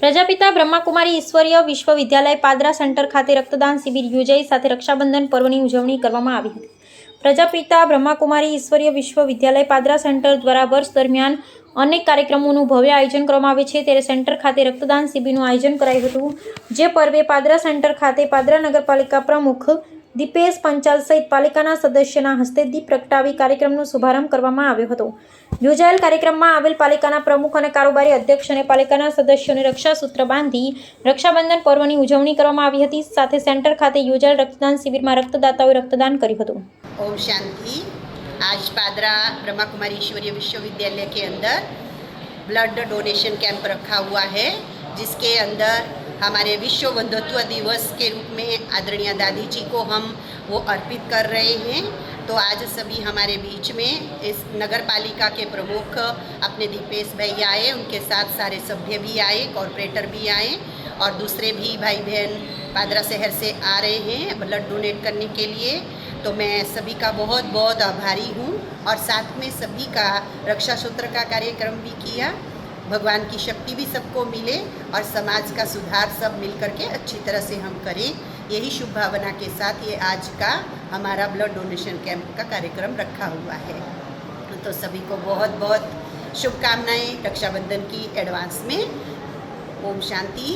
પ્રજાપિતા બ્રહ્માકુમારી ઈશ્વરીય વિશ્વવિદ્યાલય પાદરા સેન્ટર ખાતે રક્તદાન શિબિર યોજાઈ સાથે રક્ષાબંધન પર્વની ઉજવણી કરવામાં આવી હતી. પ્રજાપિતા બ્રહ્માકુમારી ઈશ્વરીય વિશ્વવિદ્યાલય પાદરા સેન્ટર દ્વારા વર્ષ દરમિયાન અનેક કાર્યક્રમોનું ભવ્ય આયોજન કરવામાં આવે છે. ત્યારે સેન્ટર ખાતે રક્તદાન શિબિરનું આયોજન કરાયું હતું. જે પર્વે પાદરા સેન્ટર ખાતે પાદરા નગરપાલિકા પ્રમુખ દીપેશ પંચાલ સહિત પાલિકાના સદસ્યના હસ્તે દીપ પ્રગટાવી કાર્યક્રમનો શુભારંભ કરવામાં આવ્યો હતો. યોજાયેલ કાર્યક્રમમાં આવેલ પાલિકાના પ્રમુખ અને કારોબારી અધ્યક્ષ અને પાલિકાના સદસ્યોને રક્ષાસૂત્ર બાંધી રક્ષાબંધન પર્વની ઉજવણી કરવામાં આવી હતી. સાથે સેન્ટર ખાતે યોજાયેલ રક્તદાન શિબિરમાં રક્તદાતાઓએ रक्तदान કર્યું હતું. ओम शांति। आज पादरा ब्रह्मा कुमारी ईश्वरीय विश्वविद्यालय के अंदर ब्लड डोनेशन कैंप रखा हुआ है, जिसके अंदर हमारे विश्व बंधुत्व दिवस के रूप में आदरणीय दादी जी को हम वो अर्पित कर रहे हैं. तो आज सभी हमारे बीच में इस नगर पालिका के प्रमुख अपने दीपेश भाई आए, उनके साथ सारे सभ्य भी आए, कॉरपोरेटर भी आए और दूसरे भी भाई बहन पादरा शहर से आ रहे हैं ब्लड डोनेट करने के लिए. तो मैं सभी का बहुत बहुत आभारी हूँ और साथ में सभी का रक्षा सूत्र का कार्यक्रम भी किया. भगवान की शक्ति भी सबको मिले और समाज का सुधार सब मिल करके अच्छी तरह से हम करें, यही शुभ भावना के साथ ये आज का हमारा ब्लड डोनेशन कैंप का कार्यक्रम रखा हुआ है. तो सभी को बहुत बहुत शुभकामनाएं रक्षाबंधन की एडवांस में. ओम शांति.